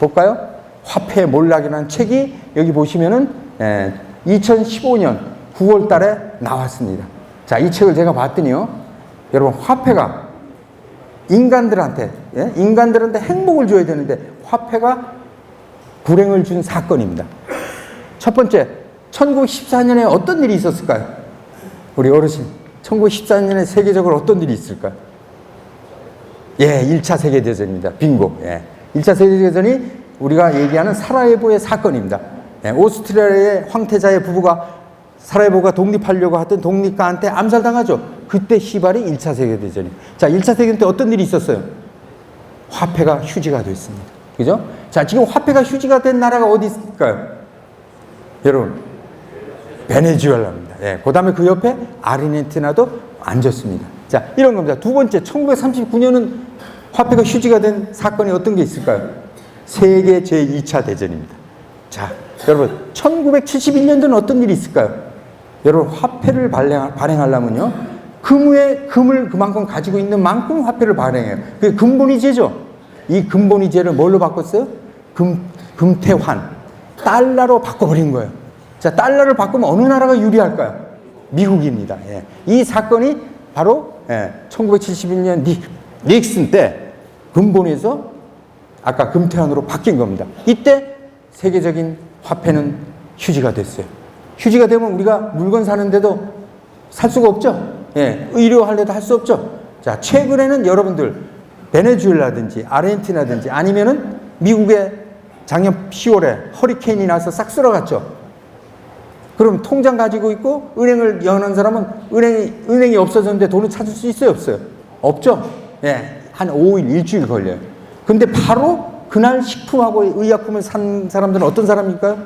볼까요? 화폐의 몰락이라는 책이 여기 보시면은 2015년 9월 달에 나왔습니다. 자, 이 책을 제가 봤더니요. 여러분, 화폐가 인간들한테 행복을 줘야 되는데 화폐가 불행을 준 사건입니다. 첫 번째, 1914년에 어떤 일이 있었을까요? 우리 어르신, 1914년에 세계적으로 어떤 일이 있을까요? 예, 1차 세계대전입니다. 빙고. 예. 1차 세계대전이 우리가 얘기하는 사라예보의 사건입니다. 예, 오스트리아의 황태자의 부부가 사라예보가 독립하려고 하던 독립가한테 암살당하죠. 그때 시발이 1차 세계대전이에요. 자, 1차 세계대전 때 어떤 일이 있었어요? 화폐가 휴지가 됐습니다. 그죠? 자, 지금 화폐가 휴지가 된 나라가 어디 있을까요? 여러분, 베네수엘라입니다. 예, 그 다음에 그 옆에 아르헨티나도 앉았습니다. 자, 이런 겁니다. 두 번째, 1939년은 화폐가 휴지가 된 사건이 어떤 게 있을까요? 세계 제2차 대전입니다. 자, 여러분, 1971년도는 어떤 일이 있을까요? 여러분, 화폐를 발행하려면요, 금을 그만큼 가지고 있는 만큼 화폐를 발행해요. 그게 금본위제죠. 이 금본위제를 뭘로 바꿨어요? 금태환, 달러로 바꿔버린 거예요. 자, 달러를 바꾸면 어느 나라가 유리할까요? 미국입니다. 예. 이 사건이 바로 1971년 닉슨 때 금본위에서 아까 금태환으로 바뀐 겁니다. 이때 세계적인 화폐는 휴지가 됐어요. 휴지가 되면 우리가 물건 사는데도 살 수가 없죠. 예, 의료하려도 할 수 없죠. 자, 최근에는 여러분들 베네수엘라든지 아르헨티나든지 아니면은 미국에 작년 10월에 허리케인이 나서 싹 쓸어갔죠. 그럼 통장 가지고 있고 은행을 여는 사람은 은행이 없어졌는데 돈을 찾을 수 있어요, 없어요? 없죠. 예, 한 5일, 일주일 걸려요. 근데 바로 그날 식품하고 의약품을 산 사람들은 어떤 사람일까요?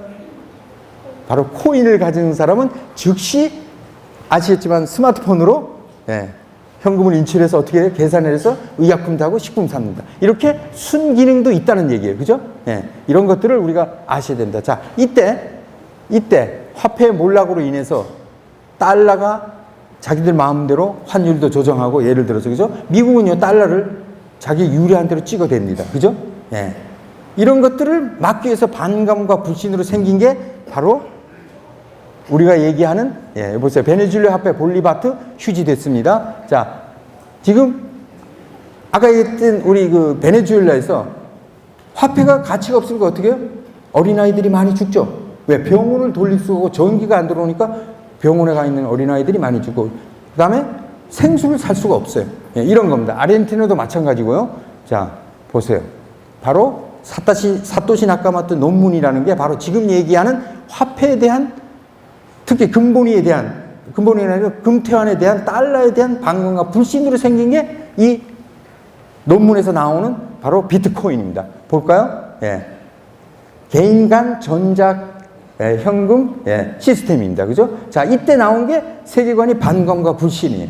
바로 코인을 가진 사람은 즉시 아시겠지만 스마트폰으로 현금을 인출해서 어떻게 해요? 계산을 해서 의약품도 하고 식품 삽니다. 이렇게 순기능도 있다는 얘기예요. 그죠? 이런 것들을 우리가 아셔야 됩니다. 자, 이때 화폐의 몰락으로 인해서 달러가 자기들 마음대로 환율도 조정하고 예를 들어서 그죠? 미국은요 달러를 자기 유리한 대로 찍어댑니다. 그죠? 예. 이런 것들을 막기 위해서 반감과 불신으로 생긴 게 바로 우리가 얘기하는 보세요. 베네수엘라 화폐 볼리바트 휴지됐습니다. 자, 지금 아까 얘기했던 우리 그 베네수엘라에서 화폐가 가치가 없으니까 어떻게 해요? 어린아이들이 많이 죽죠. 왜? 병원을 돌릴 수 없고 전기가 안 들어오니까 병원에 가 있는 어린아이들이 많이 죽고 그 다음에 생수를 살 수가 없어요. 이런 겁니다. 아르헨티나도 마찬가지고요. 자, 보세요. 바로 사토시 나카모토 논문이라는 게 바로 지금 얘기하는 화폐에 대한 특히 금본위에 대한 아니라 금태환에 대한 달러에 대한 반감과 불신으로 생긴 게 이 논문에서 나오는 바로 비트코인입니다. 볼까요? 예. 개인 간 전자 현금 시스템입니다. 그죠? 자, 이때 나온 게 세계관이 반감과 불신이에요.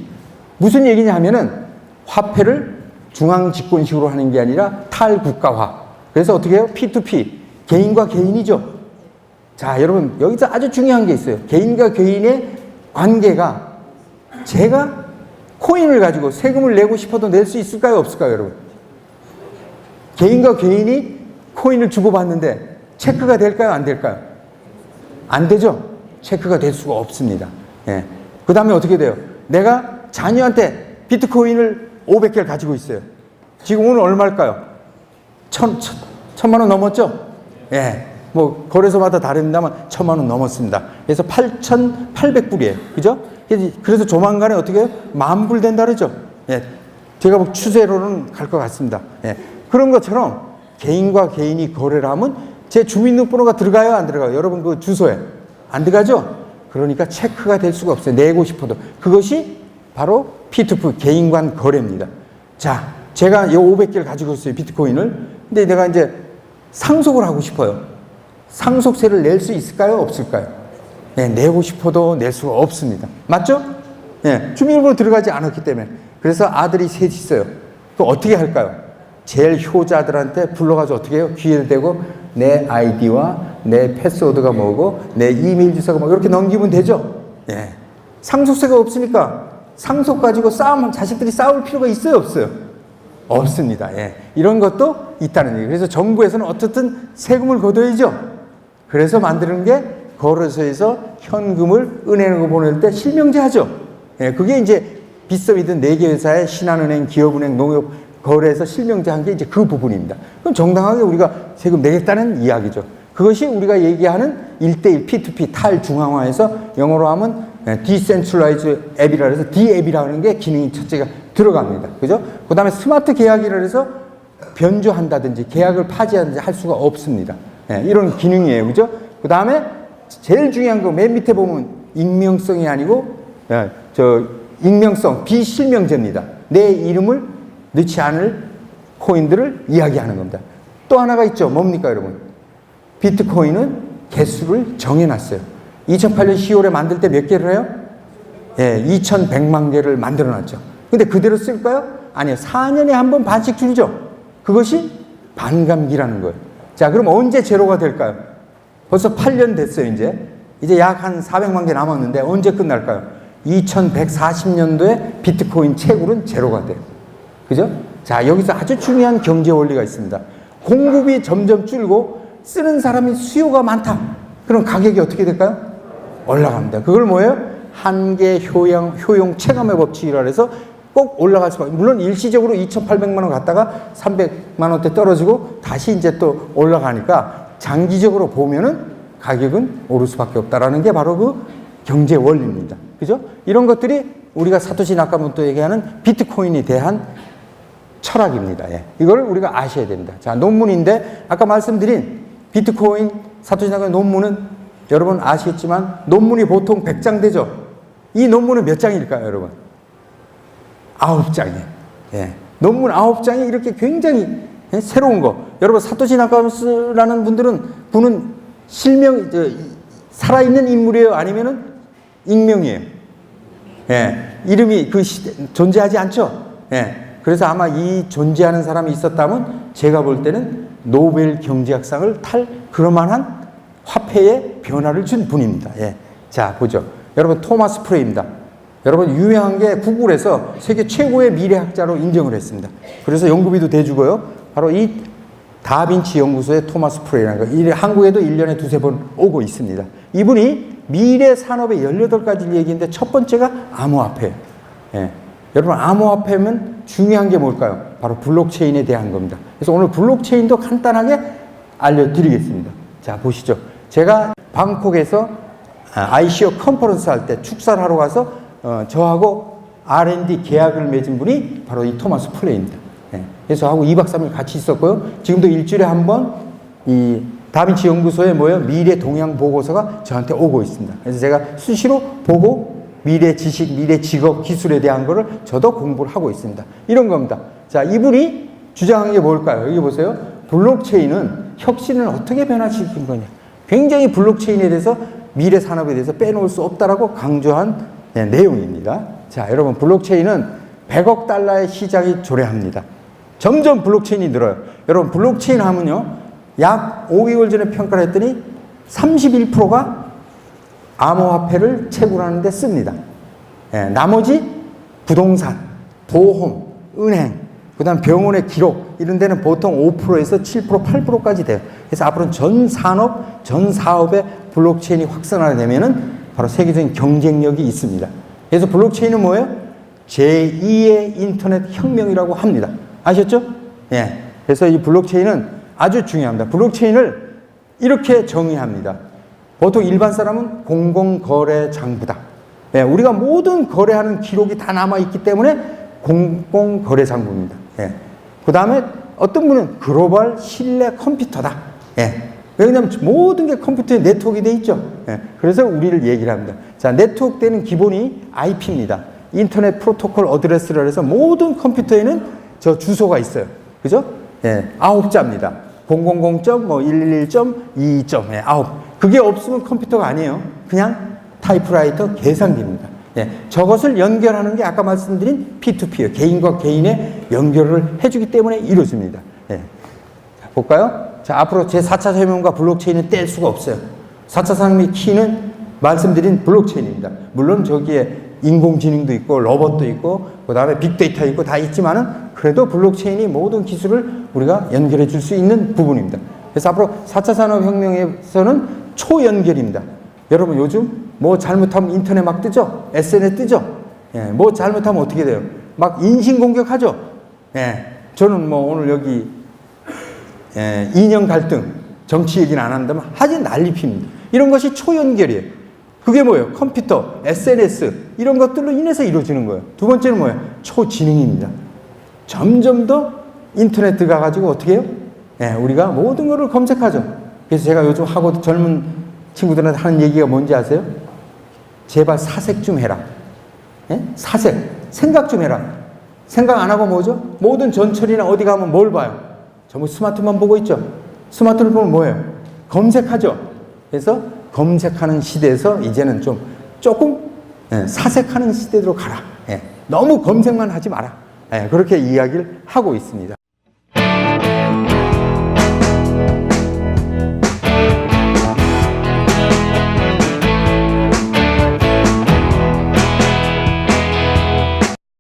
무슨 얘기냐 하면은 화폐를 중앙 집권식으로 하는 게 아니라 탈국가화. 그래서 어떻게 해요? P2P. 개인과 개인이죠. 자, 여러분, 여기서 아주 중요한 게 있어요. 개인과 개인의 관계가 제가 코인을 가지고 세금을 내고 싶어도 낼 수 있을까요? 없을까요, 여러분? 개인과 개인이 코인을 주고받는데 체크가 될까요? 안 될까요? 안 되죠? 체크가 될 수가 없습니다. 예. 그 다음에 어떻게 돼요? 내가 자녀한테 비트코인을 500개를 가지고 있어요. 지금 오늘 얼마일까요? 천만 원 넘었죠? 예. 뭐, 거래소마다 다릅니다만, 1000만 원 넘었습니다. 그래서 8,800불이에요. 그죠? 그래서 조만간에 어떻게 해요? 10,000불 된다 그러죠? 예. 제가 뭐 추세로는 갈 것 같습니다. 예. 그런 것처럼 개인과 개인이 거래를 하면 제 주민등록번호가 들어가요? 안 들어가요? 여러분 그 주소에. 안 들어가죠? 그러니까 체크가 될 수가 없어요. 내고 싶어도. 그것이 바로 P2P, 개인 간 거래입니다. 자, 제가 이 500개를 가지고 있어요. 비트코인을. 근데 내가 이제 상속을 하고 싶어요. 상속세를 낼 수 있을까요? 없을까요? 네, 내고 싶어도 낼 수가 없습니다. 맞죠? 네, 주민등록번호 들어가지 않았기 때문에. 그래서 아들이 셋이 있어요. 그럼 어떻게 할까요? 제일 효자들한테 불러가지고 어떻게 해요? 귀에 대고 내 아이디와 내 패스워드가 뭐고 내 이메일 주소가 뭐고 이렇게 넘기면 되죠? 예. 상속세가 없으니까 상속 가지고 자식들이 싸울 필요가 있어요? 없어요? 없습니다. 예. 이런 것도 있다는 얘기예요. 그래서 정부에서는 어떻든 세금을 걷어야죠. 그래서 만드는 게 거래소에서 현금을 은행으로 보낼 때 실명제하죠. 예. 그게 이제 빗썸이든 4개 회사의 신한은행, 기업은행, 농협 거래에서 실명제한 게 이제 그 부분입니다. 그럼 정당하게 우리가 세금 내겠다는 이야기죠. 그것이 우리가 얘기하는 1대1 P2P 탈중앙화에서 영어로 하면 Decentralized 앱이라 해서 D앱이라는 게 기능이 첫째가 들어갑니다. 그죠? 그 다음에 스마트 계약이라 해서 변조한다든지 계약을 파지하든지 할 수가 없습니다. 예, 이런 기능이에요. 그죠? 그 다음에 제일 중요한 거 맨 밑에 보면 익명성이 아니고 익명성, 비실명제입니다. 내 이름을 넣지 않을 코인들을 이야기하는 겁니다. 또 하나가 있죠. 뭡니까, 여러분? 비트코인은 개수를 정해놨어요. 2008년 10월에 만들 때 몇 개를 해요? 예, 2100만 개를 만들어놨죠. 근데 그대로 쓸까요? 아니요. 4년에 한 번 반씩 줄이죠. 그것이 반감기라는 거예요. 자, 그럼 언제 제로가 될까요? 벌써 8년 됐어요, 이제 약 한 400만 개 남았는데 언제 끝날까요? 2140년도에 비트코인 채굴은 제로가 돼요. 그죠? 자, 여기서 아주 중요한 경제 원리가 있습니다. 공급이 점점 줄고 쓰는 사람이 수요가 많다. 그럼 가격이 어떻게 될까요? 올라갑니다. 그걸 뭐예요? 한계 효용 체감의 법칙이라 해서 꼭 올라갈 수가 있어요. 물론 일시적으로 2,800만 원 갔다가 300만 원대 떨어지고 다시 이제 또 올라가니까 장기적으로 보면은 가격은 오를 수밖에 없다라는 게 바로 그 경제 원리입니다. 그죠? 이런 것들이 우리가 사토시 나카모토 얘기하는 비트코인에 대한 철학입니다. 예. 이걸 우리가 아셔야 됩니다. 자, 논문인데 아까 말씀드린 비트코인 사토시 나카모토 논문은 여러분 아시겠지만 논문이 보통 100장 되죠. 이 논문은 몇 장일까요, 여러분? 9장이에요. 예. 논문 9장이 이렇게 굉장히 새로운 거. 여러분 사토시 나카모토라는 분은 살아있는 인물이에요? 아니면은 익명이에요? 예. 이름이 존재하지 않죠? 예. 그래서 아마 이 존재하는 사람이 있었다면 제가 볼 때는 노벨 경제학상을 탈 그럴만한 화폐의 변화를 준 분입니다. 예. 자, 보죠. 여러분, 토마스 프레입니다. 여러분, 유명한 게 구글에서 세계 최고의 미래학자로 인정을 했습니다. 그래서 연구비도 대주고요. 바로 이 다빈치 연구소의 토마스 프레이라는 거. 한국에도 1년에 2-3번 오고 있습니다. 이분이 미래 산업의 18가지를 얘기했는데 첫 번째가 암호화폐예요. 예. 여러분, 암호화폐면 중요한 게 뭘까요? 바로 블록체인에 대한 겁니다. 그래서 오늘 블록체인도 간단하게 알려드리겠습니다. 자, 보시죠. 제가 방콕에서 ICO 컨퍼런스 할 때 축사를 하러 가서 저하고 R&D 계약을 맺은 분이 바로 이 토마스 플레이입니다. 예. 그래서 하고 2박 3일 같이 있었고요. 지금도 일주일에 한 번 이 다빈치 연구소에 미래 동향 보고서가 저한테 오고 있습니다. 그래서 제가 수시로 보고 미래 지식, 미래 직업, 기술에 대한 거를 저도 공부를 하고 있습니다. 이런 겁니다. 자, 이분이 주장한 게 뭘까요? 여기 보세요. 블록체인은 혁신을 어떻게 변화시킨 거냐. 굉장히 블록체인에 대해서 미래 산업에 대해서 빼놓을 수 없다라고 강조한 내용입니다. 자, 여러분, 블록체인은 100억 달러의 시장이 조례합니다. 점점 블록체인이 늘어요. 여러분, 블록체인 하면요, 약 5개월 전에 평가를 했더니 31%가 암호화폐를 채굴하는 데 씁니다. 예, 나머지 부동산, 보험, 은행, 그 다음 병원의 기록 이런 데는 보통 5%에서 7%, 8%까지 돼요. 그래서 앞으로는 전 산업, 전 사업에 블록체인이 확산하게 되면은 바로 세계적인 경쟁력이 있습니다. 그래서 블록체인은 뭐예요? 제2의 인터넷 혁명이라고 합니다. 아셨죠? 예. 그래서 이 블록체인은 아주 중요합니다. 블록체인을 이렇게 정의합니다. 보통 일반 사람은 공공거래장부다. 예, 우리가 모든 거래하는 기록이 다 남아있기 때문에 공공거래장부입니다. 예. 그 다음에 어떤 분은 글로벌 신뢰 컴퓨터다. 예. 왜냐하면 모든 게 컴퓨터에 네트워크가 되어 있죠. 예. 그래서 우리를 얘기를 합니다. 자, 네트워크 되는 기본이 IP입니다. 인터넷 프로토콜 어드레스를 해서 모든 컴퓨터에는 저 주소가 있어요. 그죠? 예. 9자입니다. 000.111.2. 예, 9. 그게 없으면 컴퓨터가 아니에요. 그냥 타이프라이터 계산기입니다. 예. 저것을 연결하는 게 아까 말씀드린 P2P예요. 개인과 개인의 연결을 해주기 때문에 이루어집니다. 예. 자, 볼까요? 자, 앞으로 제4차 혁명과 블록체인은 뗄 수가 없어요. 4차 산업의 키는 말씀드린 블록체인입니다. 물론 저기에 인공지능도 있고 로봇도 있고 그다음에 빅데이터 있고 다 있지만은 그래도 블록체인이 모든 기술을 우리가 연결해 줄 수 있는 부분입니다. 그래서 앞으로 4차 산업혁명에서는 초연결입니다. 여러분 요즘 뭐 잘못하면 인터넷 막 뜨죠? SNS 뜨죠? 예, 뭐 잘못하면 어떻게 돼요? 막 인신공격하죠? 예, 저는 뭐 오늘 여기 이념 갈등, 정치 얘기는 안 한다면 하지 난리핍니다. 이런 것이 초연결이에요. 그게 뭐예요? 컴퓨터, SNS 이런 것들로 인해서 이루어지는 거예요. 두 번째는 뭐예요? 초지능입니다. 점점 더 인터넷 들어가가지고 어떻게 해요? 우리가 모든 거를 검색하죠. 그래서 제가 요즘 하고 젊은 친구들한테 하는 얘기가 뭔지 아세요? 제발 사색 좀 해라. 사색, 생각 좀 해라. 생각 안 하고 뭐죠? 모든 전철이나 어디 가면 뭘 봐요? 전부 스마트만 보고 있죠. 스마트를 보면 뭐예요? 검색하죠. 그래서 검색하는 시대에서 이제는 조금 사색하는 시대로 가라. 너무 검색만 하지 마라. 그렇게 이야기를 하고 있습니다.